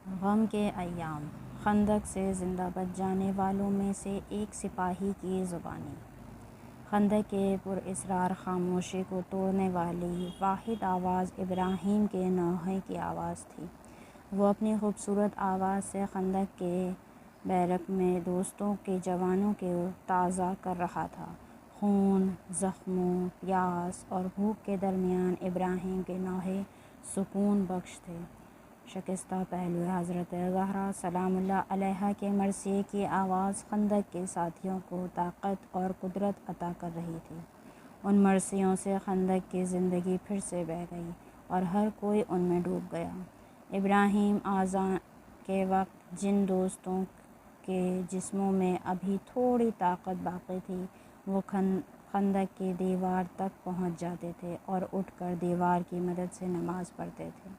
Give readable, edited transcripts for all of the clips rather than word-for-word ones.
غم کے ایام، خندق سے زندہ بچ جانے والوں میں سے ایک سپاہی کی زبانی۔ خندق کے پراسرار خاموشی کو توڑنے والی واحد آواز ابراہیم کے نوحے کی آواز تھی۔ وہ اپنی خوبصورت آواز سے خندق کے بیرک میں دوستوں کے جوانوں کو تازہ کر رہا تھا۔ خون، زخموں، پیاس اور بھوک کے درمیان ابراہیم کے نوحے سکون بخش تھے۔ شکستہ پہلو حضرت زہرا سلام اللہ علیہا کے مرثیے کی آواز خندق کے ساتھیوں کو طاقت اور قدرت عطا کر رہی تھی۔ ان مرثیوں سے خندق کی زندگی پھر سے بہہ گئی اور ہر کوئی ان میں ڈوب گیا۔ ابراہیم اذان کے وقت جن دوستوں کے جسموں میں ابھی تھوڑی طاقت باقی تھی وہ خندق کی دیوار تک پہنچ جاتے تھے اور اٹھ کر دیوار کی مدد سے نماز پڑھتے تھے،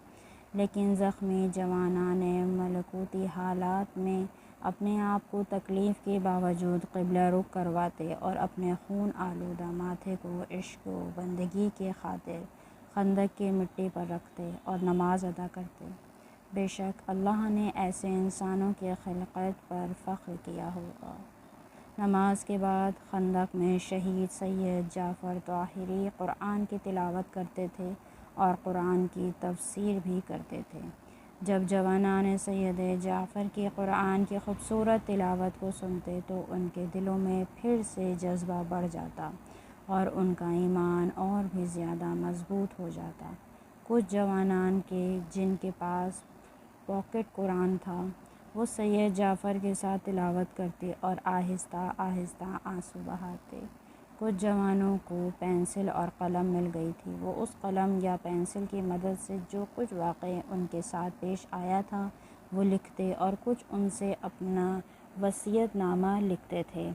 لیکن زخمی جوانان ملکوتی حالات میں اپنے آپ کو تکلیف کے باوجود قبلہ رخ کرواتے اور اپنے خون آلودہ ماتھے کو عشق و بندگی کی خاطر خندق کی مٹی پر رکھتے اور نماز ادا کرتے۔ بے شک اللہ نے ایسے انسانوں کی خلقت پر فخر کیا ہوگا۔ نماز کے بعد خندق میں شہید سید جعفر طاہری قرآن کی تلاوت کرتے تھے اور قرآن کی تفسیر بھی کرتے تھے۔ جب جوانان سید جعفر کی قرآن کی خوبصورت تلاوت کو سنتے تو ان کے دلوں میں پھر سے جذبہ بڑھ جاتا اور ان کا ایمان اور بھی زیادہ مضبوط ہو جاتا۔ کچھ جوانان کے جن کے پاس پاکٹ قرآن تھا وہ سید جعفر کے ساتھ تلاوت کرتے اور آہستہ آہستہ آنسو بہاتے۔ کچھ جوانوں کو پینسل اور قلم مل گئی تھی، وہ اس قلم یا پینسل کی مدد سے جو کچھ واقعہ ان کے ساتھ پیش آیا تھا وہ لکھتے اور کچھ ان سے اپنا وصیت نامہ لکھتے تھے۔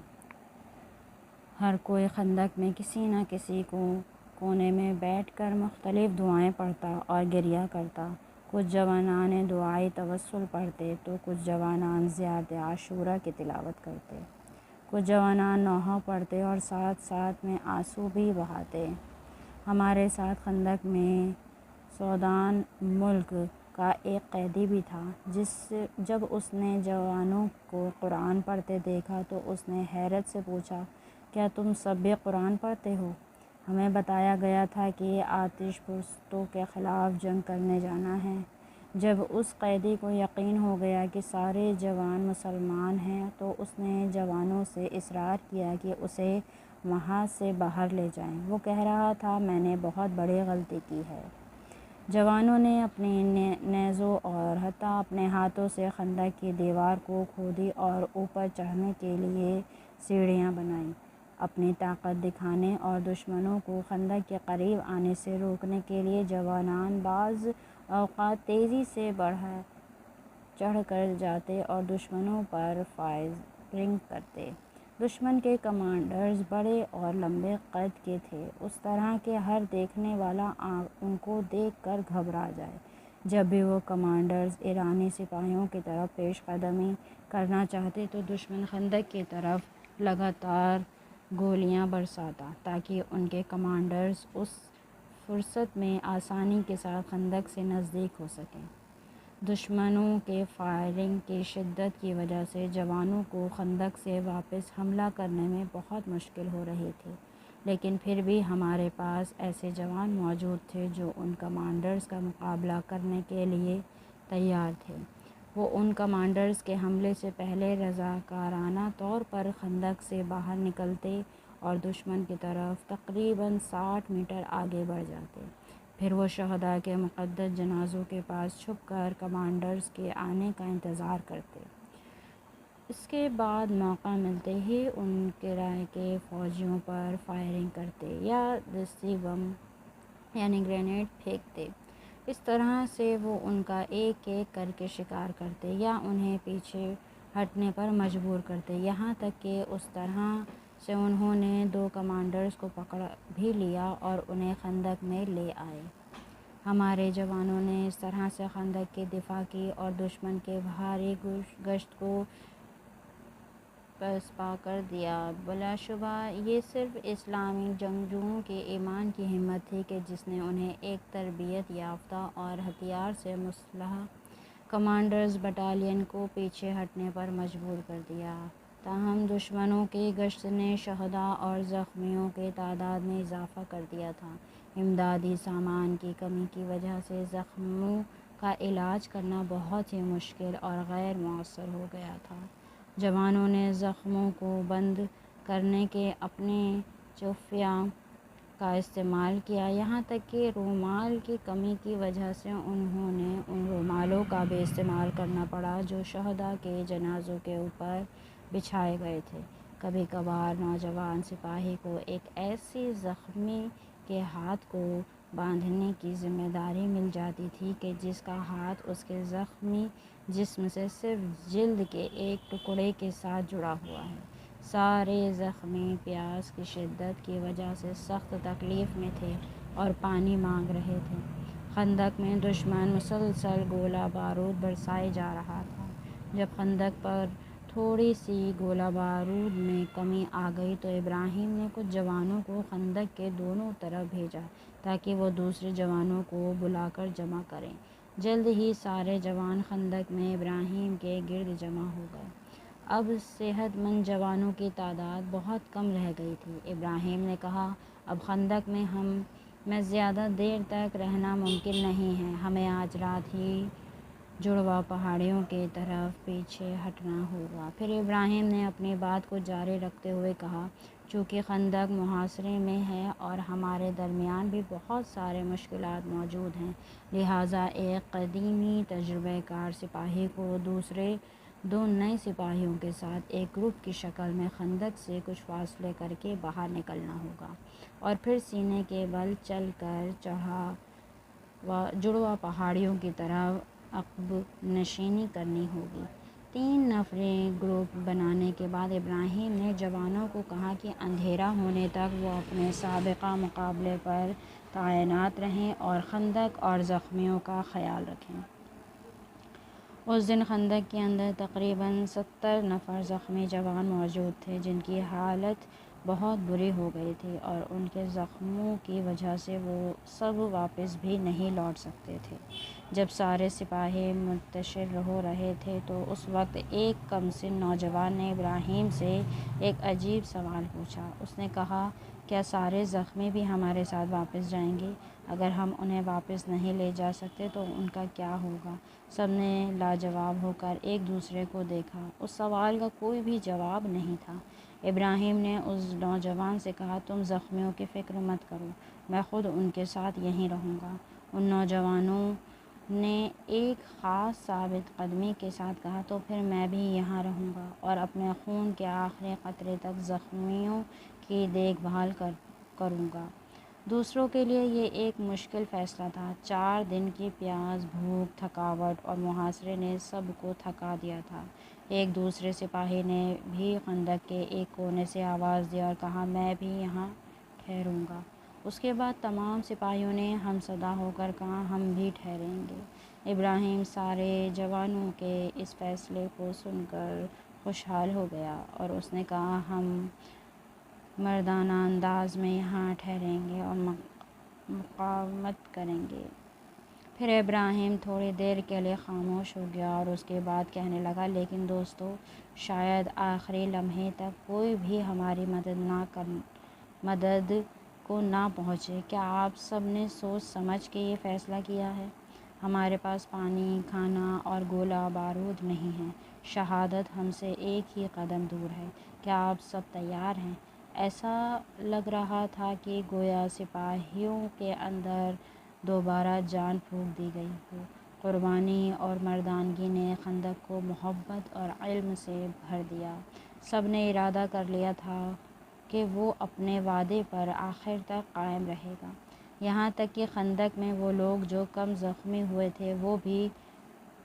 ہر کوئی خندق میں کسی نہ کسی کونے میں بیٹھ کر مختلف دعائیں پڑھتا اور گریہ کرتا۔ کچھ جوانان دعائے توسل پڑھتے تو کچھ جوانان زیارت عاشوراء کی تلاوت کرتے۔ کچھ جوانان نوحہ پڑھتے اور ساتھ ساتھ میں آنسو بھی بہاتے۔ ہمارے ساتھ خندق میں سودان ملک کا ایک قیدی بھی تھا۔ جب اس نے جوانوں کو قرآن پڑھتے دیکھا تو اس نے حیرت سے پوچھا، کیا تم سب بھی قرآن پڑھتے ہو؟ ہمیں بتایا گیا تھا کہ آتش پرستوں کے خلاف جنگ کرنے جانا ہے۔ جب اس قیدی کو یقین ہو گیا کہ سارے جوان مسلمان ہیں تو اس نے جوانوں سے اصرار کیا کہ اسے وہاں سے باہر لے جائیں۔ وہ کہہ رہا تھا، میں نے بہت بڑی غلطی کی ہے۔ جوانوں نے اپنی نیزوں اور حتیٰ اپنے ہاتھوں سے خندق کی دیوار کو کھودی اور اوپر چڑھنے کے لیے سیڑھیاں بنائیں۔ اپنی طاقت دکھانے اور دشمنوں کو خندق کے قریب آنے سے روکنے کے لیے جوانان بعض اوقات تیزی سے چڑھ کر جاتے اور دشمنوں پر فائرنگ کرتے۔ دشمن کے کمانڈرز بڑے اور لمبے قد کے تھے، اس طرح کہ ہر دیکھنے والا ان کو دیکھ کر گھبرا جائے۔ جب بھی وہ کمانڈرز ایرانی سپاہیوں کی طرف پیش قدمی کرنا چاہتے تو دشمن خندق کی طرف لگاتار گولیاں برساتا تاکہ ان کے کمانڈرز اس فرصت میں آسانی کے ساتھ خندق سے نزدیک ہو سکیں۔ دشمنوں کے فائرنگ کی شدت کی وجہ سے جوانوں کو خندق سے واپس حملہ کرنے میں بہت مشکل ہو رہی تھی، لیکن پھر بھی ہمارے پاس ایسے جوان موجود تھے جو ان کمانڈرز کا مقابلہ کرنے کے لیے تیار تھے۔ وہ ان کمانڈرز کے حملے سے پہلے رضاکارانہ طور پر خندق سے باہر نکلتے اور دشمن کی طرف تقریباً 60 میٹر آگے بڑھ جاتے، پھر وہ شہداء کے مقدس جنازوں کے پاس چھپ کر کمانڈرز کے آنے کا انتظار کرتے۔ اس کے بعد موقع ملتے ہی ان کرائے کے فوجیوں پر فائرنگ کرتے یا دستی بم یعنی گرینیڈ پھینکتے۔ اس طرح سے وہ ان کا ایک ایک کر کے شکار کرتے یا انہیں پیچھے ہٹنے پر مجبور کرتے، یہاں تک کہ اس طرح سے انہوں نے 2 کمانڈرز کو پکڑ بھی لیا اور انہیں خندق میں لے آئے۔ ہمارے جوانوں نے اس طرح سے خندق کی دفاع کی اور دشمن کے بھاری گشت کو پسپا کر دیا۔ بلا شبہ یہ صرف اسلامی جنگجوؤں کے ایمان کی ہمت تھی کہ جس نے انہیں ایک تربیت یافتہ اور ہتھیار سے مسلح کمانڈرز بٹالین کو پیچھے ہٹنے پر مجبور کر دیا۔ تاہم دشمنوں کی گشت نے شہداء اور زخمیوں کی تعداد میں اضافہ کر دیا تھا۔ امدادی سامان کی کمی کی وجہ سے زخمیوں کا علاج کرنا بہت ہی مشکل اور غیر مؤثر ہو گیا تھا۔ جوانوں نے زخموں کو بند کرنے کے اپنے چوفیہ کا استعمال کیا، یہاں تک کہ رومال کی کمی کی وجہ سے انہوں نے ان رومالوں کا بھی استعمال کرنا پڑا جو شہداء کے جنازوں کے اوپر بچھائے گئے تھے۔ کبھی کبھار نوجوان سپاہی کو ایک ایسی زخمی کے ہاتھ کو باندھنے کی ذمہ داری مل جاتی تھی کہ جس کا ہاتھ اس کے زخمی جسم سے صرف جلد کے ایک ٹکڑے کے ساتھ جڑا ہوا ہے۔ سارے زخمی پیاس کی شدت کی وجہ سے سخت تکلیف میں تھے اور پانی مانگ رہے تھے۔ خندق میں دشمن مسلسل گولہ بارود برسائے جا رہا تھا۔ جب خندق پر تھوڑی سی گولہ بارود میں کمی آ گئی تو ابراہیم نے کچھ جوانوں کو خندق کے دونوں طرف بھیجا تاکہ وہ دوسرے جوانوں کو بلا کر جمع کریں۔ جلد ہی سارے جوان خندق میں ابراہیم کے گرد جمع ہو گئے۔ اب صحت مند جوانوں کی تعداد بہت کم رہ گئی تھی۔ ابراہیم نے کہا، اب خندق میں میں زیادہ دیر تک رہنا ممکن نہیں ہے، ہمیں آج رات ہی جڑواں پہاڑیوں کی طرف پیچھے ہٹنا ہوگا۔ پھر ابراہیم نے اپنی بات کو جاری رکھتے ہوئے کہا، چونکہ خندق محاصرے میں ہے اور ہمارے درمیان بھی بہت سارے مشکلات موجود ہیں، لہٰذا ایک قدیمی تجربہ کار سپاہی کو دوسرے دو نئے سپاہیوں کے ساتھ ایک گروپ کی شکل میں خندق سے کچھ فاصلے کر کے باہر نکلنا ہوگا اور پھر سینے کے بل چل کر جڑواں پہاڑیوں کی طرف عقب نشینی کرنی ہوگی۔ 3 نفری گروپ بنانے کے بعد ابراہیم نے جوانوں کو کہا کہ اندھیرا ہونے تک وہ اپنے سابقہ مقابلے پر تعینات رہیں اور خندق اور زخمیوں کا خیال رکھیں۔ اس دن خندق کے اندر تقریباً 70 نفر زخمی جوان موجود تھے جن کی حالت بہت بری ہو گئی تھی اور ان کے زخموں کی وجہ سے وہ سب واپس بھی نہیں لوٹ سکتے تھے۔ جب سارے سپاہی منتشر ہو رہے تھے تو اس وقت ایک کم سن نوجوان نے ابراہیم سے ایک عجیب سوال پوچھا۔ اس نے کہا، کیا سارے زخمی بھی ہمارے ساتھ واپس جائیں گے؟ اگر ہم انہیں واپس نہیں لے جا سکتے تو ان کا کیا ہوگا؟ سب نے لاجواب ہو کر ایک دوسرے کو دیکھا۔ اس سوال کا کوئی بھی جواب نہیں تھا۔ ابراہیم نے اس نوجوان سے کہا، تم زخمیوں کی فکر مت کرو، میں خود ان کے ساتھ یہیں رہوں گا۔ ان نوجوانوں نے ایک خاص ثابت قدمی کے ساتھ کہا، تو پھر میں بھی یہاں رہوں گا اور اپنے خون کے آخری قطرے تک زخمیوں کی دیکھ بھال کروں گا۔ دوسروں کے لیے یہ ایک مشکل فیصلہ تھا۔ 4 دن کی پیاس، بھوک، تھکاوٹ اور محاصرے نے سب کو تھکا دیا تھا۔ ایک دوسرے سپاہی نے بھی خندق کے ایک کونے سے آواز دی اور کہا، میں بھی یہاں ٹھہروں گا۔ اس کے بعد تمام سپاہیوں نے ہم صدا ہو کر کہا، ہم بھی ٹھہریں گے۔ ابراہیم سارے جوانوں کے اس فیصلے کو سن کر خوشحال ہو گیا اور اس نے کہا، ہم مردانہ انداز میں یہاں ٹھہریں گے اور مقاومت کریں گے۔ پھر ابراہیم تھوڑی دیر کے لیے خاموش ہو گیا اور اس کے بعد کہنے لگا، لیکن دوستو، شاید آخری لمحے تک کوئی بھی ہماری مدد کو نہ پہنچے۔ کیا آپ سب نے سوچ سمجھ کے یہ فیصلہ کیا ہے؟ ہمارے پاس پانی، کھانا اور گولہ بارود نہیں ہے۔ شہادت ہم سے ایک ہی قدم دور ہے۔ کیا آپ سب تیار ہیں؟ ایسا لگ رہا تھا کہ گویا سپاہیوں کے اندر دوبارہ جان پھونک دی گئی ہو۔ قربانی اور مردانگی نے خندق کو محبت اور علم سے بھر دیا۔ سب نے ارادہ کر لیا تھا کہ وہ اپنے وعدے پر آخر تک قائم رہے گا۔ یہاں تک کہ خندق میں وہ لوگ جو کم زخمی ہوئے تھے وہ بھی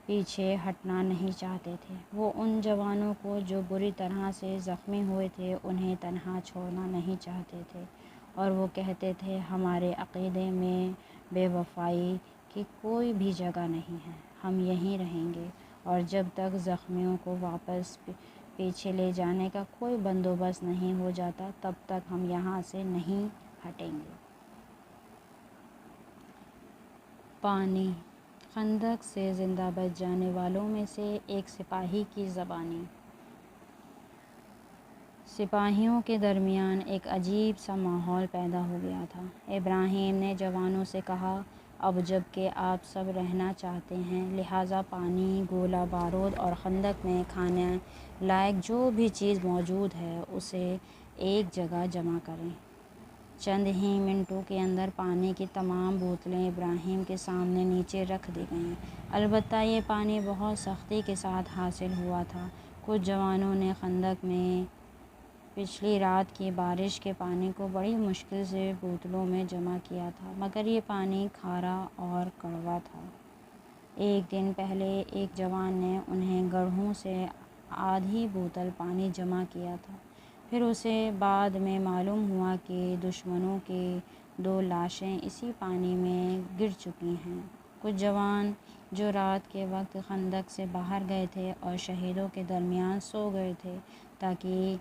پیچھے ہٹنا نہیں چاہتے تھے۔ وہ ان جوانوں کو جو بری طرح سے زخمی ہوئے تھے انہیں تنہا چھوڑنا نہیں چاہتے تھے اور وہ کہتے تھے، ہمارے عقیدے میں بے وفائی کی کوئی بھی جگہ نہیں ہے، ہم یہیں رہیں گے اور جب تک زخمیوں کو واپس پیچھے لے جانے کا کوئی بندوبست نہیں ہو جاتا تب تک ہم یہاں سے نہیں ہٹیں گے۔ پانی خندق سے زندہ بچ جانے والوں میں سے ایک سپاہی کی زبانی۔ سپاہیوں کے درمیان ایک عجیب سا ماحول پیدا ہو گیا تھا۔ ابراہیم نے جوانوں سے کہا، اب جب کہ آپ سب رہنا چاہتے ہیں، لہٰذا پانی، گولہ بارود اور خندق میں کھانے لائق جو بھی چیز موجود ہے اسے ایک جگہ جمع کریں۔ چند ہی منٹوں کے اندر پانی کی تمام بوتلیں ابراہیم کے سامنے نیچے رکھ دی گئیں۔ البتہ یہ پانی بہت سختی کے ساتھ حاصل ہوا تھا۔ کچھ جوانوں نے خندق میں پچھلی رات کی بارش کے پانی کو بڑی مشکل سے بوتلوں میں جمع کیا تھا، مگر یہ پانی کھارا اور کڑوا تھا۔ ایک دن پہلے ایک جوان نے انہیں گڑھوں سے آدھی بوتل پانی جمع کیا تھا۔ پھر اسے بعد میں معلوم ہوا کہ دشمنوں کی 2 لاشیں اسی پانی میں گر چکی ہیں۔ کچھ جوان جو رات کے وقت خندق سے باہر گئے تھے اور شہیدوں کے درمیان سو گئے تھے تاکہ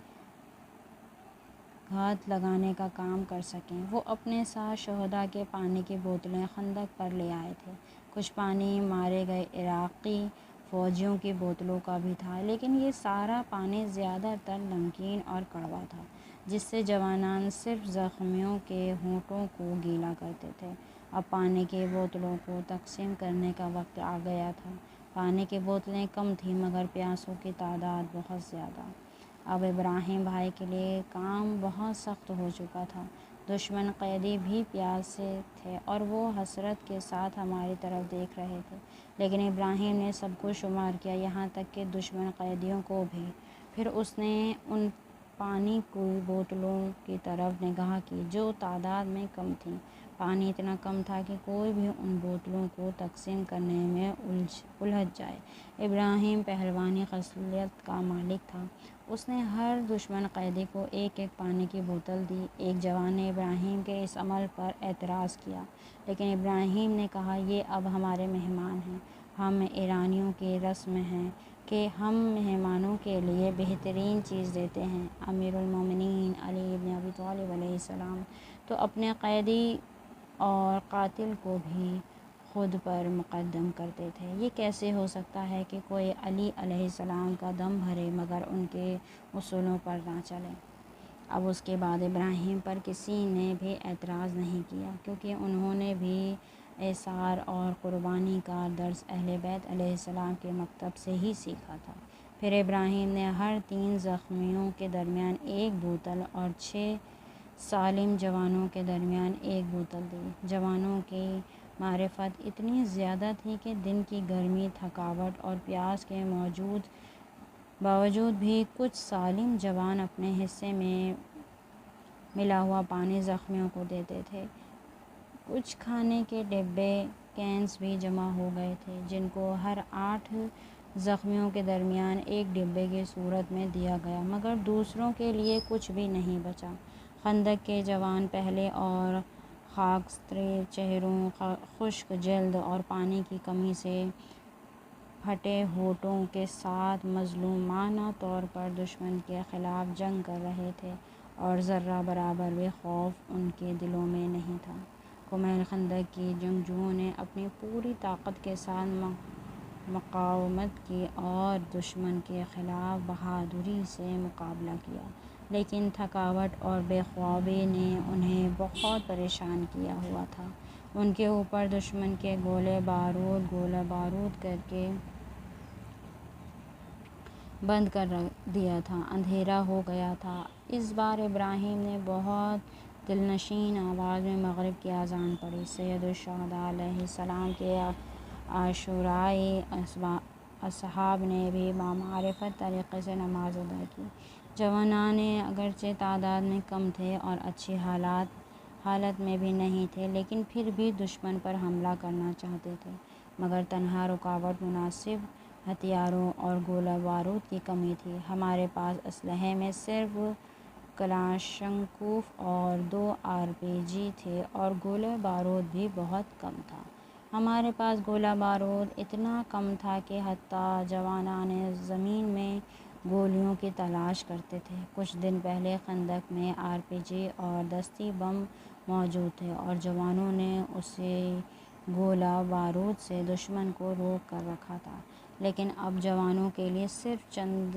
گھات لگانے کا کام کر سکیں، وہ اپنے ساتھ شہداء کے پانی کی بوتلیں خندق پر لے آئے تھے۔ کچھ پانی مارے گئے عراقی فوجیوں کی بوتلوں کا بھی تھا، لیکن یہ سارا پانی زیادہ تر نمکین اور کڑوا تھا، جس سے جوانان صرف زخمیوں کے ہونٹوں کو گیلا کرتے تھے۔ اب پانی کی بوتلوں کو تقسیم کرنے کا وقت آ گیا تھا۔ پانی کی بوتلیں کم تھیں مگر پیاسوں کی تعداد بہت زیادہ۔ اب ابراہیم بھائی کے لیے کام بہت سخت ہو چکا تھا۔ دشمن قیدی بھی پیاسے تھے اور وہ حسرت کے ساتھ ہماری طرف دیکھ رہے تھے، لیکن ابراہیم نے سب کو شمار کیا، یہاں تک کہ دشمن قیدیوں کو بھی۔ پھر اس نے ان پانی کی بوتلوں کی طرف نگاہ کی جو تعداد میں کم تھیں۔ پانی اتنا کم تھا کہ کوئی بھی ان بوتلوں کو تقسیم کرنے میں الجھ جائے۔ ابراہیم پہلوانی خصلت کا مالک تھا۔ اس نے ہر دشمن قیدی کو ایک ایک پانی کی بوتل دی۔ ایک جوان نے ابراہیم کے اس عمل پر اعتراض کیا، لیکن ابراہیم نے کہا، یہ اب ہمارے مہمان ہیں۔ ہم ایرانیوں کی رسم ہے کہ ہم مہمانوں کے لیے بہترین چیز دیتے ہیں۔ امیر المومنین علی بن ابی طالب علیہ السلام تو اپنے قیدی اور قاتل کو بھی خود پر مقدم کرتے تھے۔ یہ کیسے ہو سکتا ہے کہ کوئی علی علیہ السلام کا دم بھرے مگر ان کے اصولوں پر نہ چلے؟ اب اس کے بعد ابراہیم پر کسی نے بھی اعتراض نہیں کیا، کیونکہ انہوں نے بھی ایثار اور قربانی کا درس اہل بیت علیہ السلام کے مکتب سے ہی سیکھا تھا۔ پھر ابراہیم نے ہر 3 زخمیوں کے درمیان ایک بوتل اور 6 سالم جوانوں کے درمیان ایک بوتل دی۔ جوانوں کی معرفت اتنی زیادہ تھی کہ دن کی گرمی، تھکاوٹ اور پیاس کے باوجود بھی کچھ سالم جوان اپنے حصے میں ملا ہوا پانی زخمیوں کو دیتے تھے۔ کچھ کھانے کے ڈبے، کینز بھی جمع ہو گئے تھے، جن کو ہر 8 زخمیوں کے درمیان ایک ڈبے کی صورت میں دیا گیا، مگر دوسروں کے لیے کچھ بھی نہیں بچا۔ خندق کے جوان پہلے اور خاکستر چہروں، خشک جلد اور پانی کی کمی سے پھٹے ہونٹوں کے ساتھ مظلومانہ طور پر دشمن کے خلاف جنگ کر رہے تھے، اور ذرہ برابر بھی خوف ان کے دلوں میں نہیں تھا۔ کمیل خندق کی جنگجوؤں نے اپنی پوری طاقت کے ساتھ مقاومت کی اور دشمن کے خلاف بہادری سے مقابلہ کیا، لیکن تھکاوٹ اور بے خوابی نے انہیں بہت پریشان کیا ہوا تھا۔ ان کے اوپر دشمن کے گولہ بارود کر کے بند کر دیا تھا۔ اندھیرا ہو گیا تھا۔ اس بار ابراہیم نے بہت دلنشین آواز میں مغرب کی اذان پڑھی۔ سید الشہداء علیہ السلام کے عاشورائی اصحاب نے بھی بامعرفت طریقے سے نماز ادا کی۔ جوانان اگرچہ تعداد میں کم تھے اور اچھی حالت میں بھی نہیں تھے، لیکن پھر بھی دشمن پر حملہ کرنا چاہتے تھے، مگر تنہا رکاوٹ مناسب ہتھیاروں اور گولہ بارود کی کمی تھی۔ ہمارے پاس اسلحے میں صرف کلاشنکوف اور 2 RPG تھے اور گولہ بارود بھی بہت کم تھا۔ ہمارے پاس گولہ بارود اتنا کم تھا کہ حتیٰ جوانان زمین میں گولیوں کی تلاش کرتے تھے۔ کچھ دن پہلے خندق میں RPG اور دستی بم موجود تھے اور جوانوں نے اسی گولہ بارود سے دشمن کو روک کر رکھا تھا، لیکن اب جوانوں کے لیے صرف چند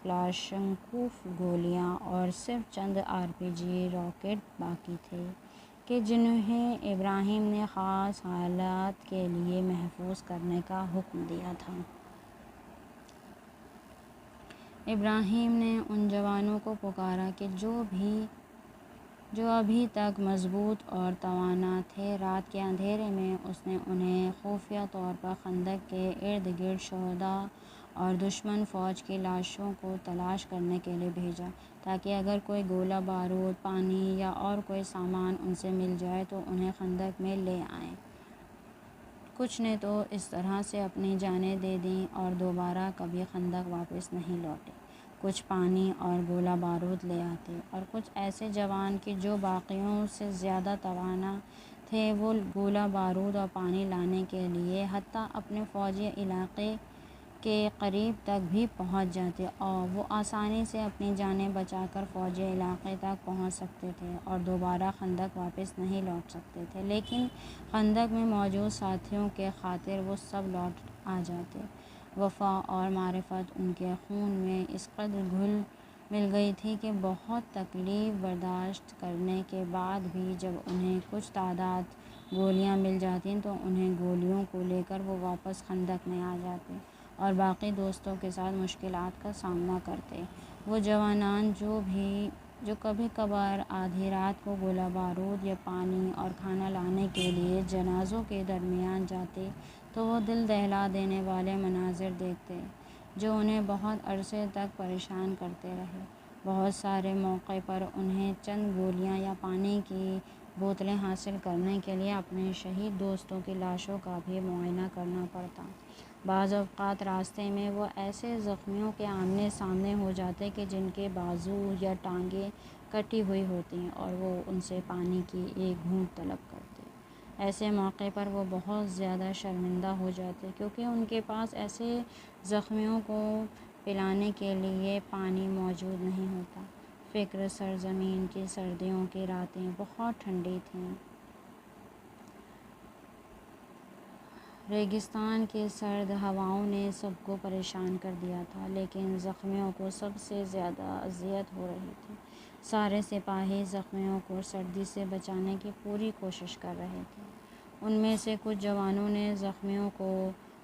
کلاشنکوف گولیاں اور صرف چند RPG راکٹ باقی تھے کہ جنہیں ابراہیم نے خاص حالات کے لیے محفوظ کرنے کا حکم دیا تھا۔ ابراہیم نے ان جوانوں کو پکارا کہ جو ابھی تک مضبوط اور توانا تھے۔ رات کے اندھیرے میں اس نے انہیں خفیہ طور پر خندق کے ارد گرد شہداء اور دشمن فوج کی لاشوں کو تلاش کرنے کے لیے بھیجا، تاکہ اگر کوئی گولہ بارود، پانی یا اور کوئی سامان ان سے مل جائے تو انہیں خندق میں لے آئیں۔ کچھ نے تو اس طرح سے اپنی جانیں دے دیں اور دوبارہ کبھی خندق واپس نہیں لوٹے۔ کچھ پانی اور گولہ بارود لے آتے، اور کچھ ایسے جوان کہ جو باقیوں سے زیادہ توانا تھے، وہ گولہ بارود اور پانی لانے کے لیے حتیٰ اپنے فوجی علاقے کے قریب تک بھی پہنچ جاتے، اور وہ آسانی سے اپنی جانیں بچا کر فوجی علاقے تک پہنچ سکتے تھے اور دوبارہ خندق واپس نہیں لوٹ سکتے تھے، لیکن خندق میں موجود ساتھیوں کے خاطر وہ سب لوٹ آ جاتے۔ وفا اور معرفت ان کے خون میں اس قدر گھل مل گئی تھی کہ بہت تکلیف برداشت کرنے کے بعد بھی جب انہیں کچھ تعداد گولیاں مل جاتیں تو انہیں گولیوں کو لے کر وہ واپس خندق میں آ جاتے اور باقی دوستوں کے ساتھ مشکلات کا سامنا کرتے۔ وہ جوانان جو کبھی کبھار آدھی رات کو گولہ بارود یا پانی اور کھانا لانے کے لیے جنازوں کے درمیان جاتے تو وہ دل دہلا دینے والے مناظر دیکھتے جو انہیں بہت عرصے تک پریشان کرتے رہے۔ بہت سارے موقع پر انہیں چند گولیاں یا پانی کی بوتلیں حاصل کرنے کے لیے اپنے شہید دوستوں کی لاشوں کا بھی معائنہ کرنا پڑتا۔ بعض اوقات راستے میں وہ ایسے زخمیوں کے آمنے سامنے ہو جاتے کہ جن کے بازو یا ٹانگیں کٹی ہوئی ہوتیں اور وہ ان سے پانی کی ایک گھونٹ طلب کرتے۔ ایسے موقع پر وہ بہت زیادہ شرمندہ ہو جاتے کیونکہ ان کے پاس ایسے زخمیوں کو پلانے کے لیے پانی موجود نہیں ہوتا۔ فکر سرزمین کی سردیوں کی راتیں بہت ٹھنڈی تھیں۔ ریگستان کی سرد ہواؤں نے سب کو پریشان کر دیا تھا، لیکن زخمیوں کو سب سے زیادہ اذیت ہو رہی تھی۔ سارے سپاہی زخمیوں کو سردی سے بچانے کی پوری کوشش کر رہے تھے۔ ان میں سے کچھ جوانوں نے زخمیوں کو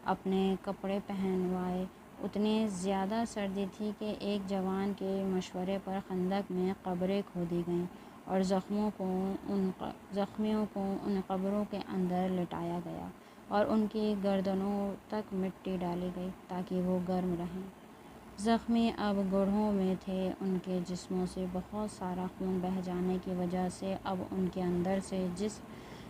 اپنے کپڑے پہنوائے۔ اتنی زیادہ سردی تھی کہ ایک جوان کے مشورے پر خندق میں قبریں کھودی گئیں اور زخمیوں کو ان قبروں کے اندر لٹایا گیا اور ان کی گردنوں تک مٹی ڈالی گئی تاکہ وہ گرم رہیں۔ زخمی اب گڑھوں میں تھے، ان کے جسموں سے بہت سارا خون بہہ جانے کی وجہ سے اب ان کے اندر سے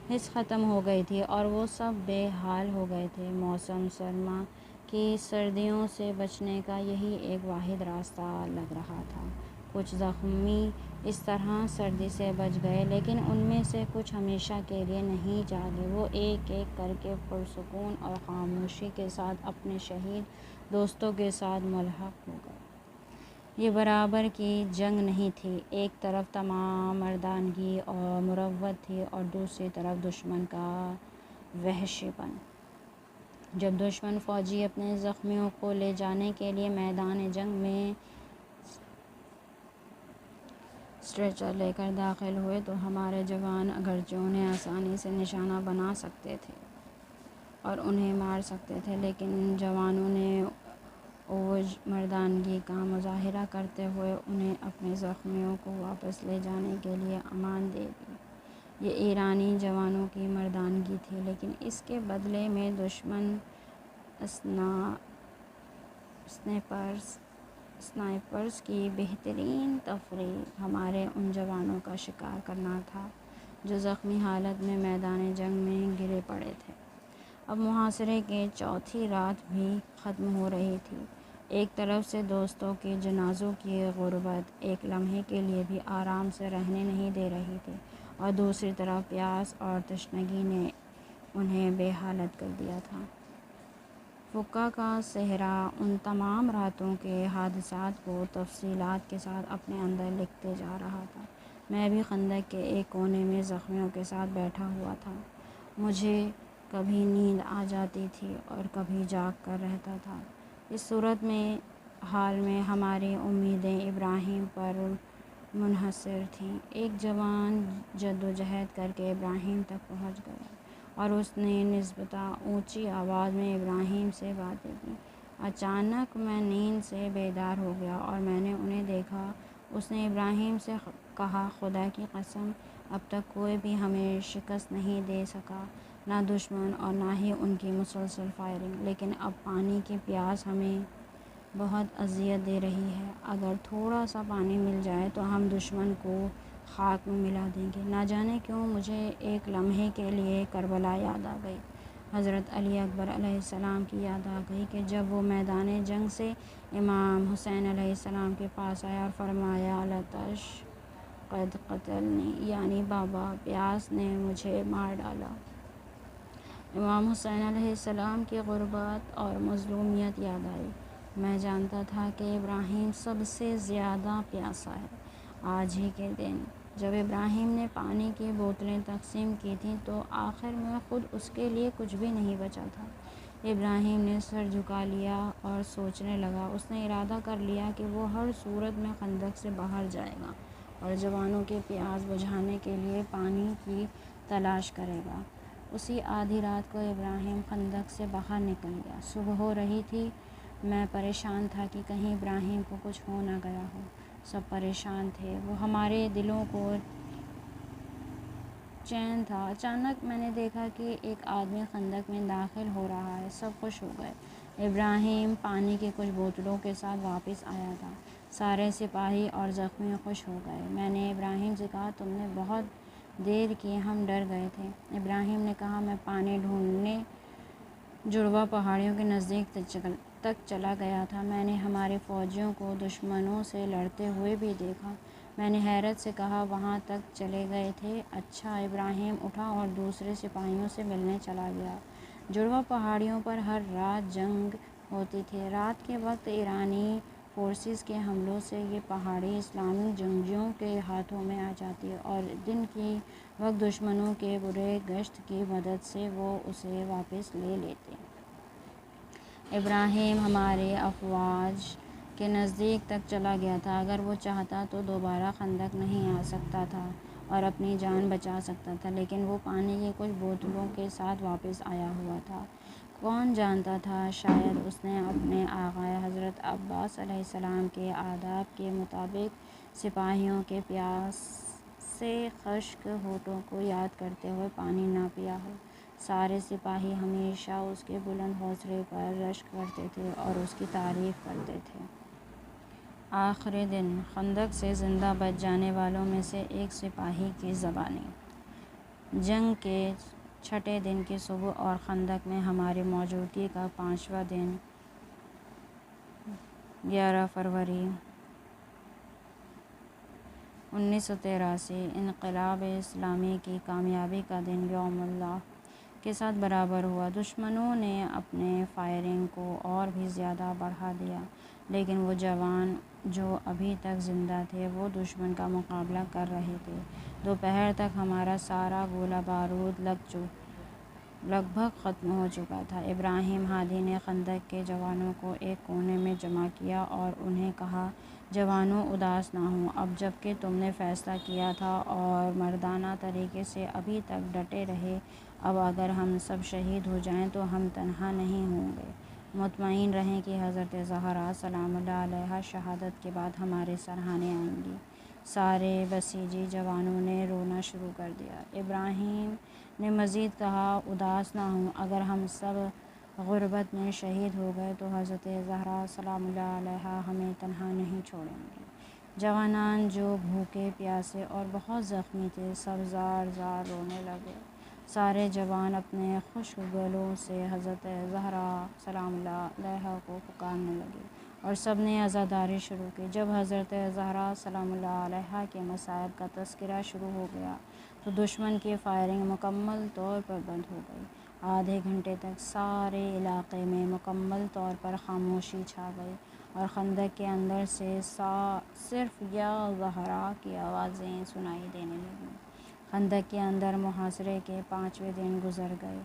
حس ختم ہو گئی تھی اور وہ سب بے حال ہو گئے تھے۔ موسم سرما کی سردیوں سے بچنے کا یہی ایک واحد راستہ لگ رہا تھا۔ کچھ زخمی اس طرح سردی سے بچ گئے، لیکن ان میں سے کچھ ہمیشہ کے لیے نہیں جاگے۔ وہ ایک ایک کر کے پرسکون اور خاموشی کے ساتھ اپنے شہید دوستوں کے ساتھ ملحق ہو گئے۔ یہ برابر کی جنگ نہیں تھی۔ ایک طرف تمام مردانگی اور مروت تھی اور دوسری طرف دشمن کا وحشی پن۔ جب دشمن فوجی اپنے زخمیوں کو لے جانے کے لیے میدان جنگ میں اسٹریچر لے کر داخل ہوئے تو ہمارے جوان اگرچہ انہیں آسانی سے نشانہ بنا سکتے تھے اور انہیں مار سکتے تھے، لیکن جوانوں نے اوج مردانگی کا مظاہرہ کرتے ہوئے انہیں اپنے زخمیوں کو واپس لے جانے کے لیے امان دے دی۔ یہ ایرانی جوانوں کی مردانگی تھی، لیکن اس کے بدلے میں دشمن اسنائپرز کی بہترین تفریح ہمارے ان جوانوں کا شکار کرنا تھا جو زخمی حالت میں میدان جنگ میں گرے پڑے تھے۔ اب محاصرے کی چوتھی رات بھی ختم ہو رہی تھی۔ ایک طرف سے دوستوں کے جنازوں کی غربت ایک لمحے کے لیے بھی آرام سے رہنے نہیں دے رہی تھی، اور دوسری طرف پیاس اور تشنگی نے انہیں بے حالت کر دیا تھا۔ فقہ کا صحرا ان تمام راتوں کے حادثات کو تفصیلات کے ساتھ اپنے اندر لکھتے جا رہا تھا۔ میں بھی خندق کے ایک کونے میں زخمیوں کے ساتھ بیٹھا ہوا تھا۔ مجھے کبھی نیند آ جاتی تھی اور کبھی جاگ کر رہتا تھا۔ اس صورت میں حال میں ہماری امیدیں ابراہیم پر منحصر تھیں۔ ایک جوان جدوجہد کر کے ابراہیم تک پہنچ گیا اور اس نے نسبتاً اونچی آواز میں ابراہیم سے باتیں کیں۔ اچانک میں نیند سے بیدار ہو گیا اور میں نے انہیں دیکھا۔ اس نے ابراہیم سے کہا، خدا کی قسم، اب تک کوئی بھی ہمیں شکست نہیں دے سکا، نہ دشمن اور نہ ہی ان کی مسلسل فائرنگ، لیکن اب پانی کی پیاس ہمیں بہت اذیت دے رہی ہے۔ اگر تھوڑا سا پانی مل جائے تو ہم دشمن کو خاک میں ملا دیں گے۔ نہ جانے کیوں مجھے ایک لمحے کے لیے کربلا یاد آ گئی۔ حضرت علی اکبر علیہ السلام کی یاد آ گئی کہ جب وہ میدان جنگ سے امام حسین علیہ السلام کے پاس آیا اور فرمایا، العطش قد قتلنی، یعنی بابا پیاس نے مجھے مار ڈالا۔ امام حسین علیہ السلام کی غربت اور مظلومیت یاد آئی۔ میں جانتا تھا کہ ابراہیم سب سے زیادہ پیاسا ہے۔ آج ہی کے دن جب ابراہیم نے پانی کی بوتلیں تقسیم کی تھیں تو آخر میں خود اس کے لیے کچھ بھی نہیں بچا تھا۔ ابراہیم نے سر جھکا لیا اور سوچنے لگا۔ اس نے ارادہ کر لیا کہ وہ ہر صورت میں خندق سے باہر جائے گا اور جوانوں کی پیاس بجھانے کے لیے پانی کی تلاش کرے گا۔ اسی آدھی رات کو ابراہیم خندق سے باہر نکل گیا۔ صبح ہو رہی تھی۔ میں پریشان تھا کہ کہیں ابراہیم کو کچھ ہو نہ گیا ہو۔ سب پریشان تھے، وہ ہمارے دلوں کو چین تھا۔ اچانک میں نے دیکھا کہ ایک آدمی خندق میں داخل ہو رہا ہے۔ سب خوش ہو گئے۔ ابراہیم پانی کی کچھ بوتلوں کے ساتھ واپس آیا تھا۔ سارے سپاہی اور زخمی خوش ہو گئے۔ میں نے ابراہیم سے کہا، تم نے بہت دیر کی، ہم ڈر گئے تھے۔ ابراہیم نے کہا، میں پانی ڈھونڈنے جڑواں پہاڑیوں کے نزدیک تک چلا گیا تھا۔ میں نے ہمارے فوجیوں کو دشمنوں سے لڑتے ہوئے بھی دیکھا۔ میں نے حیرت سے کہا، وہاں تک چلے گئے تھے؟ اچھا۔ ابراہیم اٹھا اور دوسرے سپاہیوں سے ملنے چلا گیا۔ جڑواں پہاڑیوں پر ہر رات جنگ ہوتی تھی۔ رات کے وقت ایرانی فورسز کے حملوں سے یہ پہاڑی اسلامی جنگجوؤں کے ہاتھوں میں آ جاتی اور دن کے وقت دشمنوں کے برے گشت کی مدد سے وہ اسے واپس لے لیتے۔ ابراہیم ہماری افواج کے نزدیک تک چلا گیا تھا۔ اگر وہ چاہتا تو دوبارہ خندق نہیں آ سکتا تھا اور اپنی جان بچا سکتا تھا، لیکن وہ پانی کی کچھ بوتلوں کے ساتھ واپس آیا ہوا تھا۔ کون جانتا تھا، شاید اس نے اپنے آقا حضرت عباس علیہ السلام کے آداب کے مطابق سپاہیوں کے پیاسے خشک ہونٹوں کو یاد کرتے ہوئے پانی نہ پیا ہو۔ سارے سپاہی ہمیشہ اس کے بلند حوصلے پر رشک کرتے تھے اور اس کی تعریف کرتے تھے۔ آخری دن خندق سے زندہ بچ جانے والوں میں سے ایک سپاہی کی زبانی۔ جنگ کے چھٹے دن کی صبح اور خندق میں ہماری موجودگی کا 5واں دن 11 فروری 1983 انقلاب اسلامی کی کامیابی کا دن یوم اللہ کے ساتھ برابر ہوا۔ دشمنوں نے اپنے فائرنگ کو اور بھی زیادہ بڑھا دیا، لیکن وہ جوان جو ابھی تک زندہ تھے وہ دشمن کا مقابلہ کر رہے تھے۔ دوپہر تک ہمارا سارا گولہ بارود لگ بھگ ختم ہو چکا تھا۔ ابراہیم ہادی نے خندق کے جوانوں کو ایک کونے میں جمع کیا اور انہیں کہا، جوانو، اداس نہ ہو۔ اب جب کہ تم نے فیصلہ کیا تھا اور مردانہ طریقے سے ابھی تک ڈٹے رہے، اب اگر ہم سب شہید ہو جائیں تو ہم تنہا نہیں ہوں گے۔ مطمئن رہیں کہ حضرت زہرا سلام اللہ علیہا شہادت کے بعد ہمارے سرہانے آئیں گی۔ سارے بسیجی جوانوں نے رونا شروع کر دیا۔ ابراہیم نے مزید کہا، اداس نہ ہو، اگر ہم سب غربت میں شہید ہو گئے تو حضرت زہرا سلام اللہ علیہا ہمیں تنہا نہیں چھوڑیں گی۔ جوانان جو بھوکے پیاسے اور بہت زخمی تھے سب زار زار رونے لگے۔ سارے جوان اپنے خشک گلوں سے حضرت زہرا سلام اللہ علیہا کو پکارنے لگے اور سب نے عزاداری شروع کی۔ جب حضرت زہرا سلام اللہ علیہا کے مصائب کا تذکرہ شروع ہو گیا تو دشمن کی فائرنگ مکمل طور پر بند ہو گئی۔ آدھے گھنٹے تک سارے علاقے میں مکمل طور پر خاموشی چھا گئی اور خندق کے اندر سے صرف یا زہرا کی آوازیں سنائی دینے لگیں۔ خندق کے اندر محاصرے کے 5ویں دن گزر گئے۔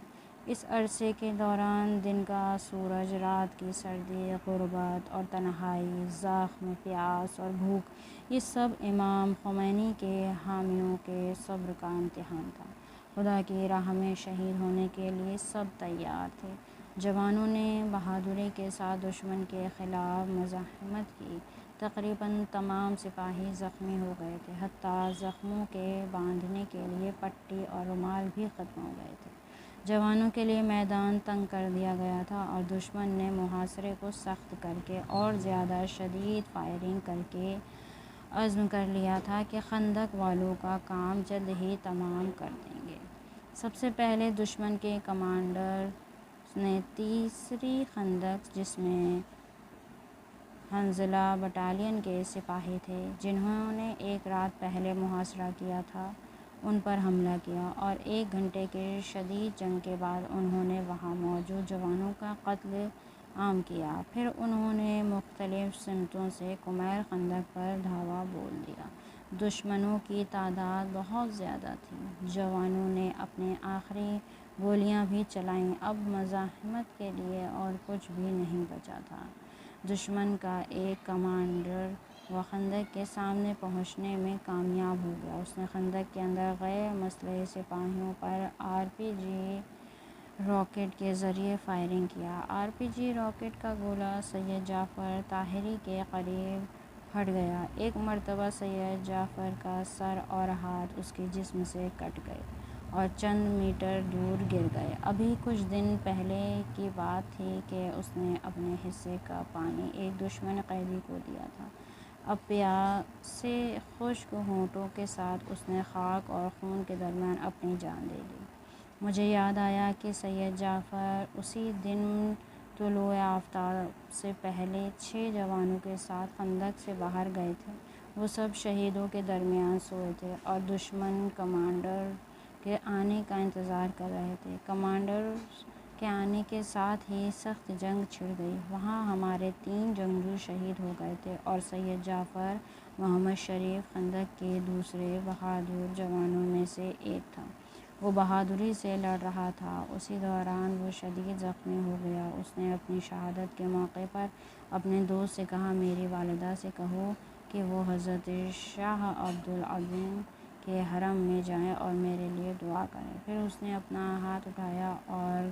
اس عرصے کے دوران دن کا سورج، رات کی سردی، غربت اور تنہائی، زخم، پیاس اور بھوک، یہ سب امام خمینی کے حامیوں کے صبر کا امتحان تھا۔ خدا کی راہ میں شہید ہونے کے لیے سب تیار تھے۔ جوانوں نے بہادری کے ساتھ دشمن کے خلاف مزاحمت کی۔ تقریباً تمام سپاہی زخمی ہو گئے تھے، حتیٰ زخموں کے باندھنے کے لیے پٹی اور رومال بھی ختم ہو گئے تھے۔ جوانوں کے لیے میدان تنگ کر دیا گیا تھا اور دشمن نے محاصرے کو سخت کر کے اور زیادہ شدید فائرنگ کر کے عزم کر لیا تھا کہ خندق والوں کا کام جلد ہی تمام کر دیں گے۔ سب سے پہلے دشمن کے کمانڈر نے تیسری خندق، جس میں حنظلہ بٹالین کے سپاہی تھے جنہوں نے ایک رات پہلے محاصرہ کیا تھا، ان پر حملہ کیا اور 1 گھنٹے کی شدید جنگ کے بعد انہوں نے وہاں موجود جوانوں کا قتل عام کیا۔ پھر انہوں نے مختلف سمتوں سے کمیل خندق پر دھاوا بول دیا۔ دشمنوں کی تعداد بہت زیادہ تھی۔ جوانوں نے اپنے آخری گولیاں بھی چلائیں۔ اب مزاحمت کے لیے اور کچھ بھی نہیں بچا تھا۔ دشمن کا ایک کمانڈر وہ خندق کے سامنے پہنچنے میں کامیاب ہو گیا۔ اس نے خندق کے اندر غیر مسلح سپاہیوں پر RPG راکٹ کے ذریعے فائرنگ کیا۔ RPG راکٹ کا گولہ سید جعفر طاہری کے قریب پھٹ گیا۔ ایک مرتبہ سید جعفر کا سر اور ہاتھ اس کے جسم سے کٹ گئے اور چند میٹر دور گر گئے۔ ابھی کچھ دن پہلے کی بات تھی کہ اس نے اپنے حصے کا پانی ایک دشمن قیدی کو دیا تھا۔ اب پیاس سے خشک ہونٹوں کے ساتھ اس نے خاک اور خون کے درمیان اپنی جان دے دی۔ مجھے یاد آیا کہ سید جعفر اسی دن طلوع آفتاب سے پہلے 6 جوانوں کے ساتھ خندق سے باہر گئے تھے۔ وہ سب شہیدوں کے درمیان سوئے تھے اور دشمن کمانڈر کے آنے کا انتظار کر رہے تھے۔ کمانڈر کے آنے کے ساتھ ہی سخت جنگ چھڑ گئی۔ وہاں ہمارے 3 جنگجو شہید ہو گئے تھے اور سید جعفر محمد شریف خندق کے دوسرے بہادر جوانوں میں سے ایک تھا۔ وہ بہادری سے لڑ رہا تھا۔ اسی دوران وہ شدید زخمی ہو گیا۔ اس نے اپنی شہادت کے موقع پر اپنے دوست سے کہا، میری والدہ سے کہو کہ وہ حضرت شاہ عبدالعظیم کے حرم میں جائیں اور میرے لیے دعا کریں۔ پھر اس نے اپنا ہاتھ اٹھایا اور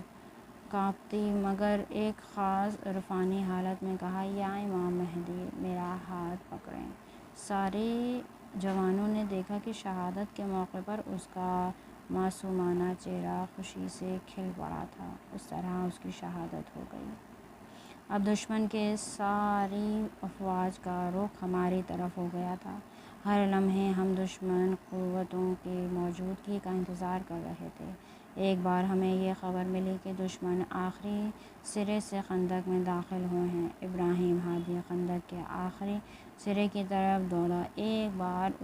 کانپتی مگر ایک خاص عرفانی حالت میں کہا، یا امام مہدی، میرا ہاتھ پکڑیں۔ سارے جوانوں نے دیکھا کہ شہادت کے موقع پر اس کا معصومانہ چہرہ خوشی سے کھل پڑا تھا۔ اس طرح اس کی شہادت ہو گئی۔ اب دشمن کے ساری افواج کا رخ ہماری طرف ہو گیا تھا۔ ہر لمحے ہم دشمن قوتوں کی موجودگی کا انتظار کر رہے تھے۔ ایک بار ہمیں یہ خبر ملی کہ دشمن آخری سرے سے خندق میں داخل ہوئے ہیں۔ ابراہیم ہادی خندق کے آخری سرے کی طرف دوڑا۔ ایک بار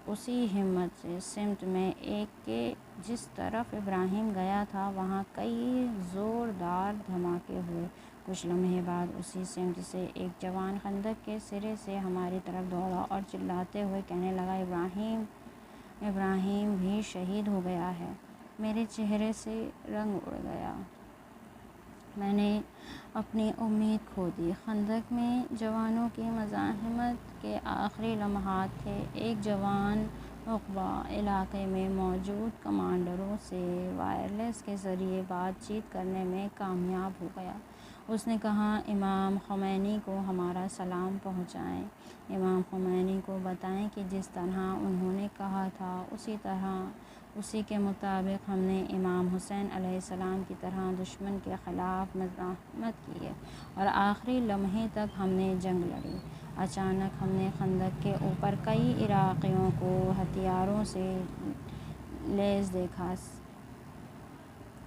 اسی ہمت سے سمت میں ایک کہ جس طرف ابراہیم گیا تھا وہاں کئی زوردار دھماکے ہوئے۔ کچھ لمحے بعد اسی سمت سے ایک جوان خندق کے سرے سے ہماری طرف دوڑا اور چلاتے ہوئے کہنے لگا، ابراہیم بھی شہید ہو گیا ہے۔ میرے چہرے سے رنگ اڑ گیا۔ میں نے اپنی امید کھو دی۔ خندق میں جوانوں کی مزاحمت کے آخری لمحات تھے۔ ایک جوان عقبہ علاقے میں موجود کمانڈروں سے وائرلیس کے ذریعے بات چیت کرنے میں کامیاب ہو گیا۔ اس نے کہا، امام خمینی کو ہمارا سلام پہنچائیں۔ امام خمینی کو بتائیں کہ جس طرح انہوں نے کہا تھا اسی کے مطابق ہم نے امام حسین علیہ السلام کی طرح دشمن کے خلاف مزاحمت کی ہے اور آخری لمحے تک ہم نے جنگ لڑی۔ اچانک ہم نے خندق کے اوپر کئی عراقیوں کو ہتھیاروں سے لیس دیکھا۔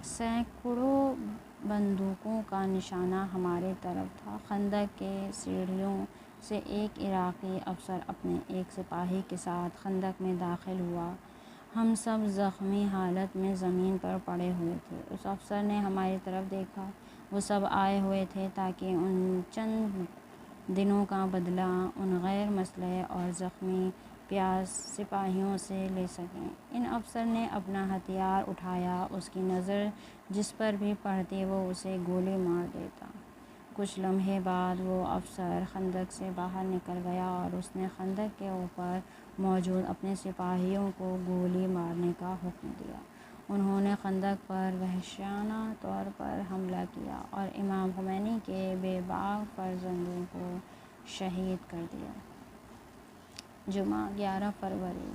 سینکڑوں بندوقوں کا نشانہ ہماری طرف تھا۔ خندق کے سیڑھیوں سے ایک عراقی افسر اپنے ایک سپاہی کے ساتھ خندق میں داخل ہوا۔ ہم سب زخمی حالت میں زمین پر پڑے ہوئے تھے۔ اس افسر نے ہماری طرف دیکھا۔ وہ سب آئے ہوئے تھے تاکہ ان چند دنوں کا بدلہ ان غیر مسلح اور زخمی پیاس سپاہیوں سے لے سکیں۔ ان افسر نے اپنا ہتھیار اٹھایا، اس کی نظر جس پر بھی پڑتی وہ اسے گولی مار دیتا۔ کچھ لمحے بعد وہ افسر خندق سے باہر نکل گیا اور اس نے خندق کے اوپر موجود اپنے سپاہیوں کو گولی مارنے کا حکم دیا۔ انہوں نے خندق پر وحشیانہ طور پر حملہ کیا اور امام خمینی کے بے باک فرزندوں کو شہید کر دیا۔ جمعہ 11 فروری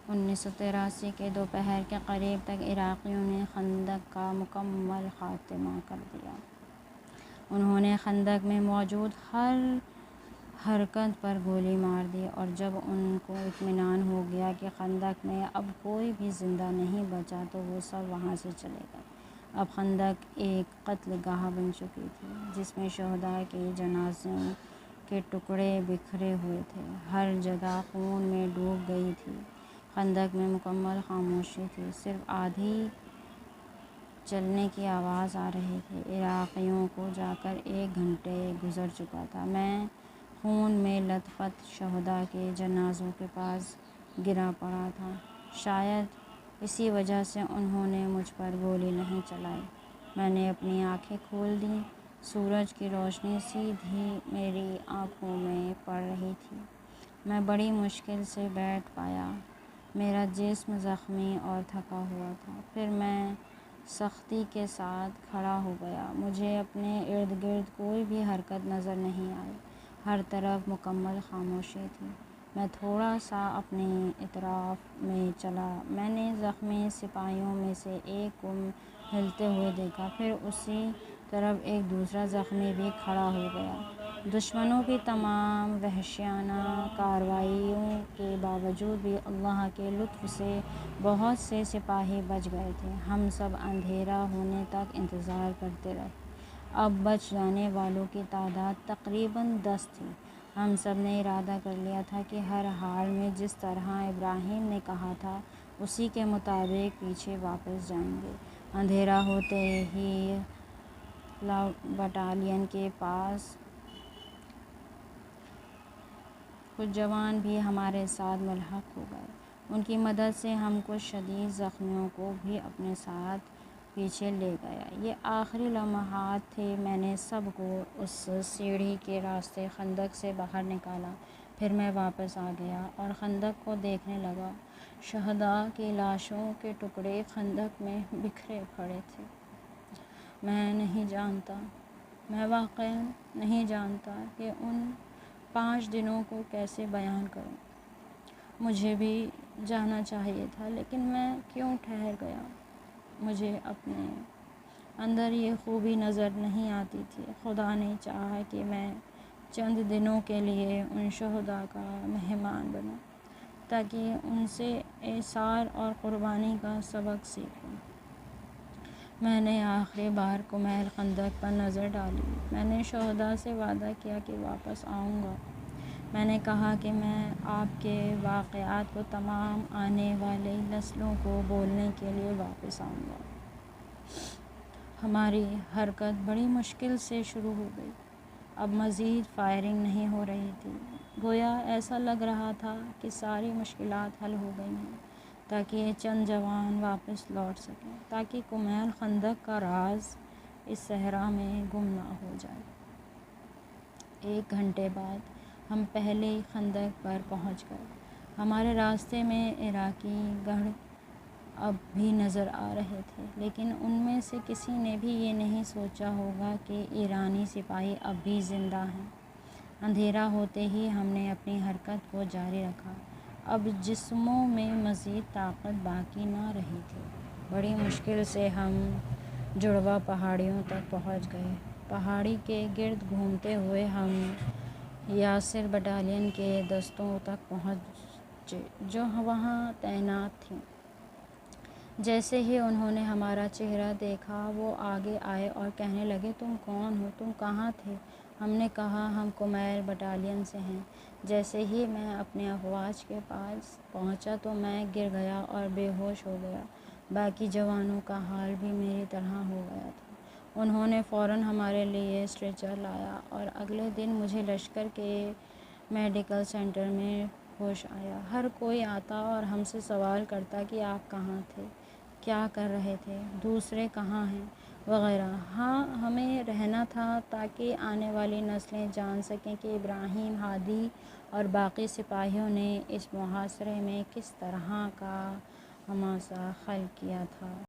1983 کے دوپہر کے قریب تک عراقیوں نے خندق کا مکمل خاتمہ کر دیا۔ انہوں نے خندق میں موجود ہر حرکت پر گولی مار دی اور جب ان کو اطمینان ہو گیا کہ خندق میں اب کوئی بھی زندہ نہیں بچا تو وہ سب وہاں سے چلے گئے۔ اب خندق ایک قتل گاہ بن چکی تھی جس میں شہداء کے جنازوں کے ٹکڑے بکھرے ہوئے تھے، ہر جگہ خون میں ڈوب گئی تھی۔ خندق میں مکمل خاموشی تھی، صرف آندھی چلنے کی آواز آ رہی تھی۔ عراقیوں کو جا کر 1 گھنٹہ گزر چکا تھا۔ میں خون میں لت پت شہداء کے جنازوں کے پاس گرا پڑا تھا۔ شاید اسی وجہ سے انہوں نے مجھ پر گولی نہیں چلائی۔ میں نے اپنی آنکھیں کھول دیں، سورج کی روشنی سیدھی میری آنکھوں میں پڑ رہی تھی۔ میں بڑی مشکل سے بیٹھ پایا، میرا جسم زخمی اور تھکا ہوا تھا۔ پھر میں سختی کے ساتھ کھڑا ہو گیا۔ مجھے اپنے ارد گرد کوئی بھی حرکت نظر نہیں آئی، ہر طرف مکمل خاموشی تھی۔ میں تھوڑا سا اپنی اطراف میں چلا، میں نے زخمی سپاہیوں میں سے ایک کو ہلتے ہوئے دیکھا، پھر اسی طرف ایک دوسرا زخمی بھی کھڑا ہو گیا۔ دشمنوں کی تمام وحشیانہ کارروائیوں کے باوجود بھی اللہ کے لطف سے بہت سے سپاہی بچ گئے تھے۔ ہم سب اندھیرا ہونے تک انتظار کرتے رہے۔ اب بچ جانے والوں کی تعداد تقریباً 10 تھی۔ ہم سب نے ارادہ کر لیا تھا کہ ہر حال میں جس طرح ابراہیم نے کہا تھا اسی کے مطابق پیچھے واپس جائیں گے۔ اندھیرا ہوتے ہی بٹالین کے پاس کچھ جوان بھی ہمارے ساتھ ملحق ہو گئے۔ ان کی مدد سے ہم کچھ شدید زخمیوں کو بھی اپنے ساتھ پیچھے لے گیا۔ یہ آخری لمحات تھے۔ میں نے سب کو اس سیڑھی کے راستے خندق سے باہر نکالا، پھر میں واپس آ گیا اور خندق کو دیکھنے لگا۔ شہداء کی لاشوں کے ٹکڑے خندق میں بکھرے پڑے تھے۔ میں واقعاً نہیں جانتا کہ ان 5 دنوں کو کیسے بیان کروں۔ مجھے بھی جانا چاہیے تھا، لیکن میں کیوں ٹھہر گیا؟ مجھے اپنے اندر یہ خوبی نظر نہیں آتی تھی۔ خدا نے چاہا کہ میں چند دنوں کے لیے ان شہداء کا مہمان بنوں تاکہ ان سے ایثار اور قربانی کا سبق سیکھوں۔ میں نے آخری بار کمیل خندق پر نظر ڈالی۔ میں نے شہداء سے وعدہ کیا کہ واپس آؤں گا۔ میں نے کہا کہ میں آپ کے واقعات کو تمام آنے والی نسلوں کو بولنے کے لیے واپس آؤں گا۔ ہماری حرکت بڑی مشکل سے شروع ہو گئی۔ اب مزید فائرنگ نہیں ہو رہی تھی۔ گویا ایسا لگ رہا تھا کہ ساری مشکلات حل ہو گئی ہیں تاکہ یہ چند جوان واپس لوٹ سکیں، تاکہ کمیل خندق کا راز اس صحرا میں گم نہ ہو جائے۔ 1 گھنٹے بعد ہم پہلی خندق پر پہنچ گئے۔ ہمارے راستے میں عراقی گڑھ اب بھی نظر آ رہے تھے، لیکن ان میں سے کسی نے بھی یہ نہیں سوچا ہوگا کہ ایرانی سپاہی اب بھی زندہ ہیں۔ اندھیرا ہوتے ہی ہم نے اپنی حرکت کو جاری رکھا۔ اب جسموں میں مزید طاقت باقی نہ رہی تھی۔ بڑی مشکل سے ہم جڑواں پہاڑیوں تک پہنچ گئے۔ پہاڑی کے گرد گھومتے ہوئے ہم یاسر بٹالین کے دستوں تک پہنچے جو وہاں تعینات تھیں۔ جیسے ہی انہوں نے ہمارا چہرہ دیکھا وہ آگے آئے اور کہنے لگے، تم کون ہو؟ تم کہاں تھے؟ ہم نے کہا، ہم کمیل بٹالین سے ہیں۔ جیسے ہی میں اپنے افواج کے پاس پہنچا تو میں گر گیا اور بے ہوش ہو گیا۔ باقی جوانوں کا حال بھی میری طرح ہو گیا تھا۔ انہوں نے فوراً ہمارے لیے اسٹریچر لایا اور اگلے دن مجھے لشکر کے میڈیکل سینٹر میں ہوش آیا۔ ہر کوئی آتا اور ہم سے سوال کرتا کہ آپ کہاں تھے، کیا کر رہے تھے، دوسرے کہاں ہیں، وغیرہ۔ ہاں، ہمیں رہنا تھا تاکہ آنے والی نسلیں جان سکیں کہ ابراہیم، ہادی اور باقی سپاہیوں نے اس محاصرے میں کس طرح کا ہماسہ خلق کیا تھا۔